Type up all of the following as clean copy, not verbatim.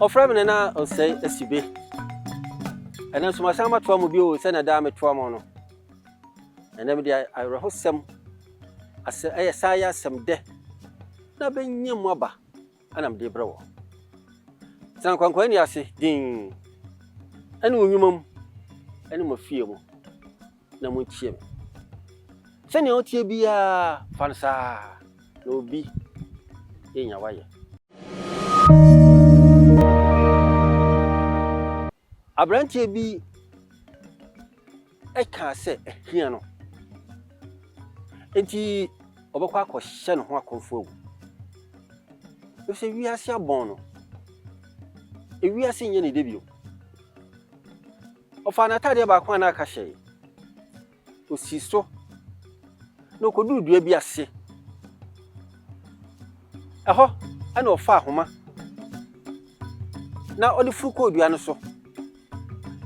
Ofra me na o say asibe. Ena so masama to am bi o se na da me to am no. Ena me dia ayrohosem ase ayesaya sem de. Na benyam aba ana me de brewo. San kwankwan ni ase din. Ena onwumam ena mafie mu. Na mo tie me. Se ne o tie bia fansa na Obi Nya W'ay3. Abrantie bi eka se ehia no. Enti obekwa akɔhye no ho akonfo agu. Wo se wiase abon no. Wiase nye ne debio. Ofa na tade ba kwa na aka hye. Osi so. No kodu dua bi ase. Eho ana ofa ahoma. Na odi fuko dua no so.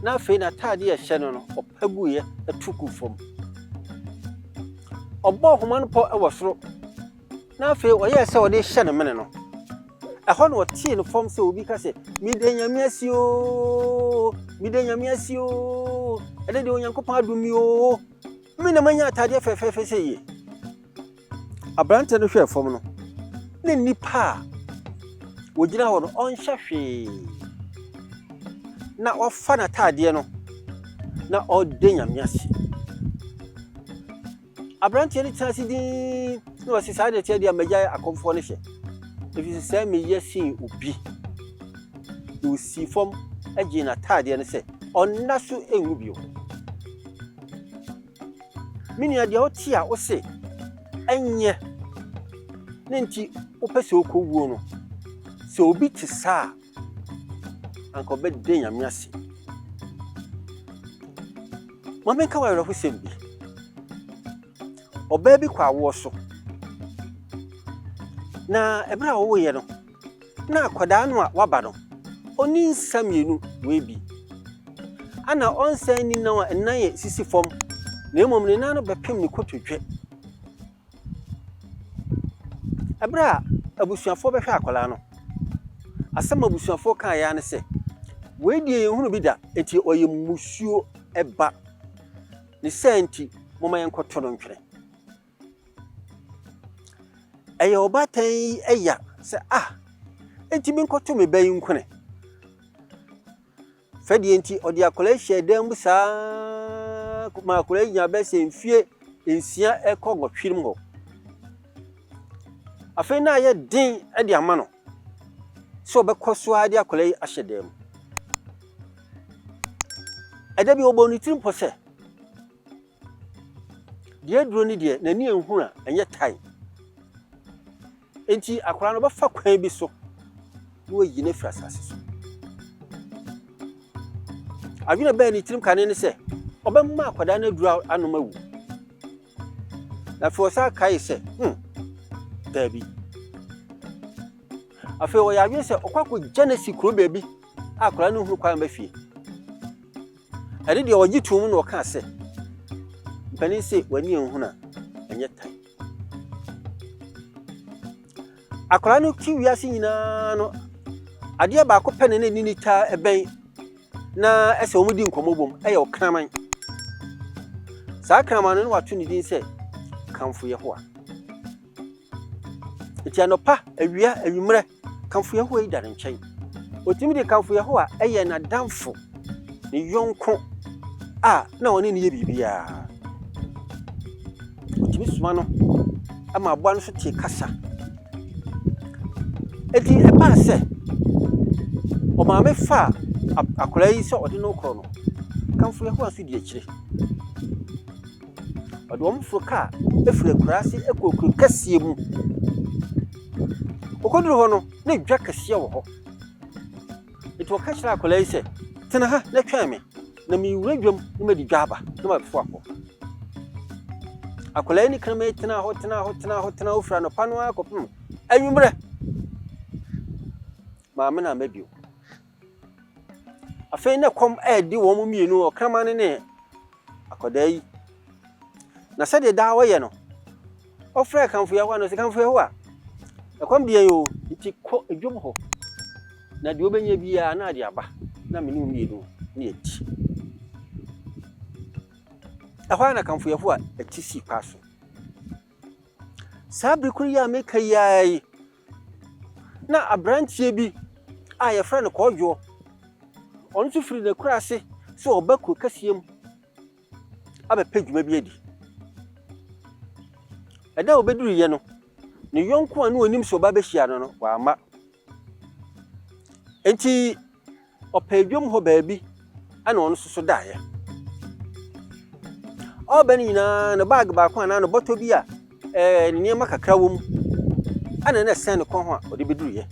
Na fe na tade ye hye no no opaguye atuku fom. Obo homa no po ewo soro. Na fe oye se odi hye no mene no. Eho no tie no fom se Obi ka se midenya asio ede de onyankopon adumi o me na manya tade fefefe se ye. Abrante no hwe fom no ne nipa wogina ho no onhye hwe na ofa na tade no na odenya miase. Abrante ni tasi din no wasisa de tie dia magya akomfo ne hye. If say me yesin Obi you see from agina tade ne se onna so enwu bio. Minia dia otia o se enye nenti opese okowuo no se Obi tisa anko be den yamiase. Momenka wa yero husembi oba bi kwa wo so na ebra wo ye no na akoda no a waba no oni nsamienu webi ana onsan ni na enan ye sisi fom na emom ne nan no bepem ni kotodwe ebra abusuafo behwe akola no asem abusuafo kan ya ne se wedi ehunu bi da eti oye musuo eba ni senti moma yenkoto no ntwere eye obatan eya se enti mi nkoto me bayin nkune fedi enti odi akola hye dem busa ma akola nya be se mfie ensia ekogotwirim ho afi na ye din edi ama no so bekoso adi akola ahye dem ede bi obonu tirim pose die duro ni die nani enhura enye tai enti akola no befa kwan bi so wo yine frasase so adwena ba ni tirim kane ne se obemma akoda na duro anoma wu na fosa kai se dabi afi wo ya adwene se okwako genesi kro baby akola no hu kwan ba fie ade de ogi tum no ka se mpani se wani enhuna enye tai akola no ki wiase nyina no ade ba ko pene ne ni ta eben na ese omudi nkomobom eye okraman sa kraman no watu ni din se kanfo ye ho a eti anopa awia awimre kanfo ye ho yi dare nchen otimi de kanfo ye ho a eye na damfo ni yonko na woni ni ye bibia otimi suma no ama aboa no so tie kasa eti eba se o ma me fa akola yi se odi no kro no kanfo ye ho aso di akire odi wo mfro ka efure kurase ekokuru kasie mu okoduru ho no na dwa kasie wo ho eti o ka kira akola yi se tena ha na twa me na mi wuradwam na ma di dwaba na ma befo akọ akola ni kan me tena ho ofra no pano akopem anwumre ma me na mabio afei na kom di wo mu mienu o kraman ne akoda yi na se de da wo ye no ofra kanfo ya wa no se kanfo ya ho a ekom de yo iti ko edwom ho na de obenya bia na de aba na me ne umienu na eti ahwa na kamfo yefo a eti si paso sabri kuru ya meka yai na abrantie bi a ye fra ne kodwo onu su firi ne kura ase so obaku kasiem abe pedwuma bi edi eda obeduru ye no ne yonko anu onim so ba be hia no wa ama enti opedwom ho baabi ana onu so daaye obani nyina ne bag ba kwa na no boto bi a ne niam kakra wom ana na sen ne kon ho a odi beduru ye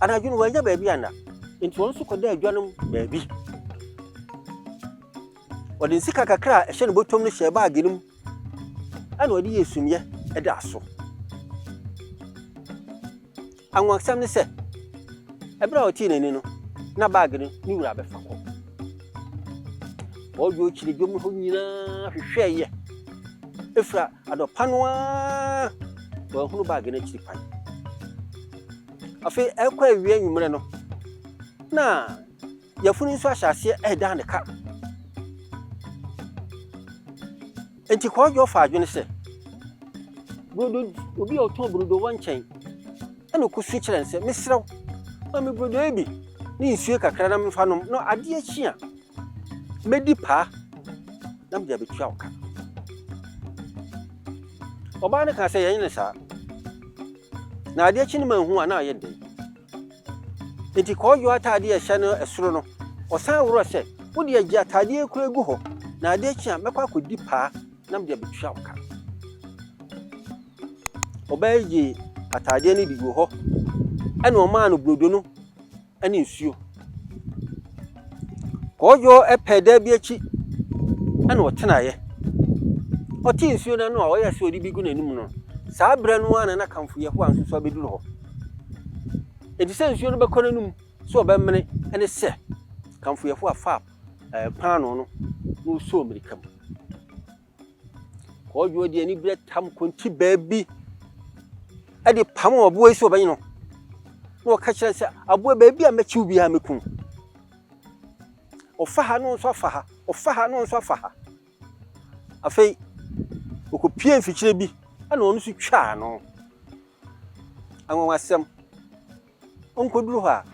ana adwunu wanya baabi ana enti onu so koda adwanom baabi odi nsika kakra ehye ne botom ne hye bag nim ana odi yesumye eda so anwaksam ne se ebra oti nani no na bag no ni wura be fa ko ojo chiri dwom ho nyina hwehweye efra adopanoa wa hunu bag na chiri pan afi ekwa ewie nwumre no na yafunu nso ahyase eda ne ka enti ko ojo fa adwene se brodo obi oton brodo wanchen eno kusu kire nse mesrew ma me brodo ebi ni nsue kakra na mfa no no ade achi a medi pa na mde abetua oka oba ne ka se yen ne sa na ade achi ne manhu a na aye den enti ko yo atade ahye no esoro no osan woro se wodi agi atade ekura egu ho na ade achi a mekwa kodi pa na mde abetua oka oba yi atade ne digu ho ene o ma no brodo no ene nsuo kojo epeda bi achi ene otenaye oti nsuo na no a oya se odi bigu nanim no saa bra no ana na kamfo ye ho anso so abeduru ho edi se nsuo no bekọ nanum so obemmene ene se kamfo ye ho afa pano no no so amerikam kojo di ani bre tam konti baabi ade pam obo esi obanyi no no ka kire se abo baabi a mechi obi a mekun ofa ha no so afa ha ofa ha no so afa ha afei okopie mfikire bi ana onu so twa no anwasem onkoduru ha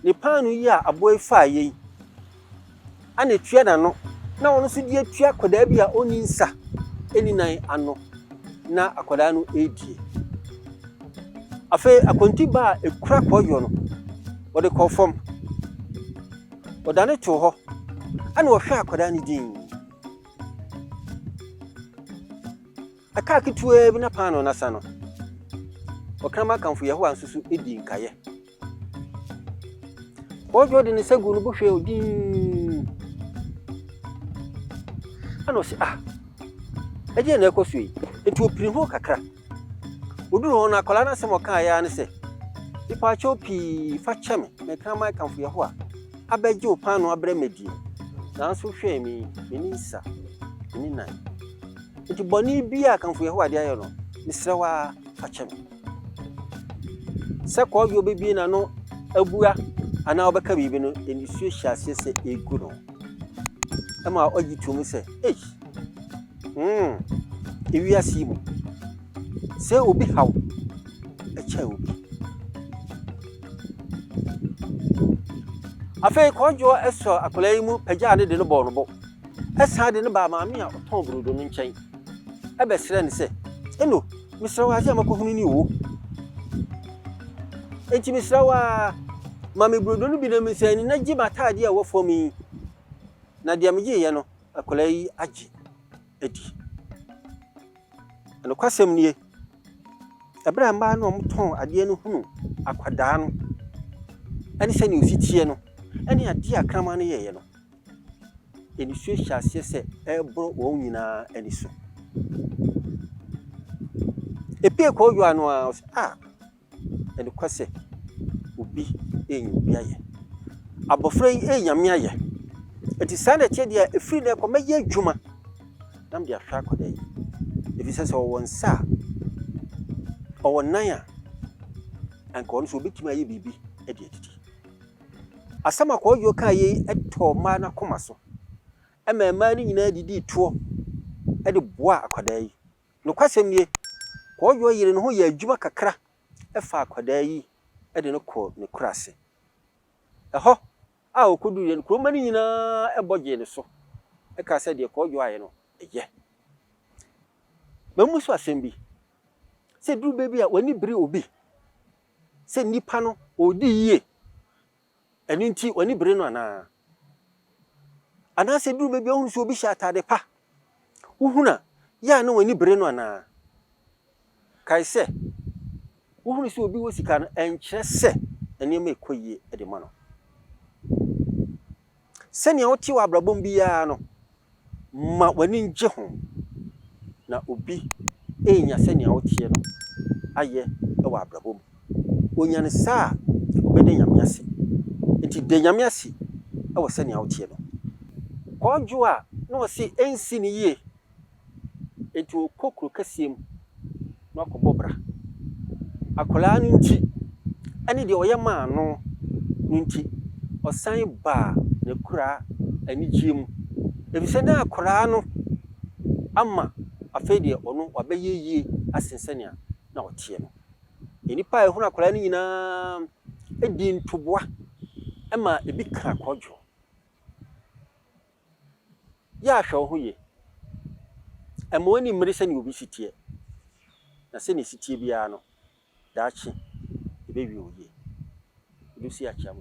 ne panu yi a abo efa yi ana tua na no na onu so die tua koda bi a oni nsa eni nan ano na akoda no edie afei akonti ba ekura koyo no wode kofom odane to ho ana wo hwe akoda ne din aka kitue bi na pano na sa no okrama kanfo ye ho ansusu edi nkaye ojo de ne sagu no bo hwe odin ano si eje na ekosui etu opiri ho kakra oduru ho na akola na se mo kan ya ne se ipa chopi fa cheme me krama kanfo ye ho a abeje opano abre medi na so hwe mi nisa ni nan enti boni bia kanfo ye ho ade ayo no misrewa fa cheme se ko bi obebi na no abua ana obeka bibi no eni su hyase se egu no ama ogitum se ewi asimu se obi haw echa obi afei kojo eso akolai mu pagya ne de no bo no bo esa de ne ba maami a oton brodo no nchen ebe sere ne se eno misrawa aje makohunu ni wo enti misrawa mami brodo no bi na misani na giba taade a wo fomi na de amje ye no akolai agi edi eno kwasem nie ebra mba no omton ade no hunu akwada no eni se ni ofitie no eni ade akrama no ye no eni su hyase se ebro wo nyina eni so epie ko yo anu eni kwase obi enyu bi aye abofra enyame aye eti sane tie de efiri de ko meye adwuma nam de ahwa akoda yi efise se wo nsa owo nan a anka ono so obetima aye bibi edi edidi asama kwadwo ka ye eto ma na koma so ema ni nyina didi to edi boa akwadaa yi no kwasem nie kwadwo yire no ho ya adwuma kakra efa akwadaa yi edi no ko ne kurase eho a okodu ye no kroma ni nyina eboje ne so eka se de kwadwo aye no eye mamu so asem bi se duru bebi a wani biri obi se nipa no odi yie eni nti wani biri no ana Ananse duru bebi ohun so obi sha atade pa uhuna ya na wani biri no ana kai se uhunu so obi wosika no enkyere se eni ma ekoyie ede ma no se ne oti wa abrabom biya no ma wani nje ho na obi enya se ne otie no aye e wa abrabom onya ne sa obede nyame ase enti de nyame ase e wo se ne otie no kwadwo a no wo se ensi ne yie enti okokro kasiem no akobobra akola no nti ani de oye ma no nti osan ba ne kura ani giem ebise na akola no ama afei de ono wabeyeye asensania na otie no enipa ehuna akola no nyina edi ntoboa ema ebi ka kwadwo ya hwe ho ye ema woni mmiri se ne obi sitie na se ne sitie bia no daachi ebewi oye ebi si achiam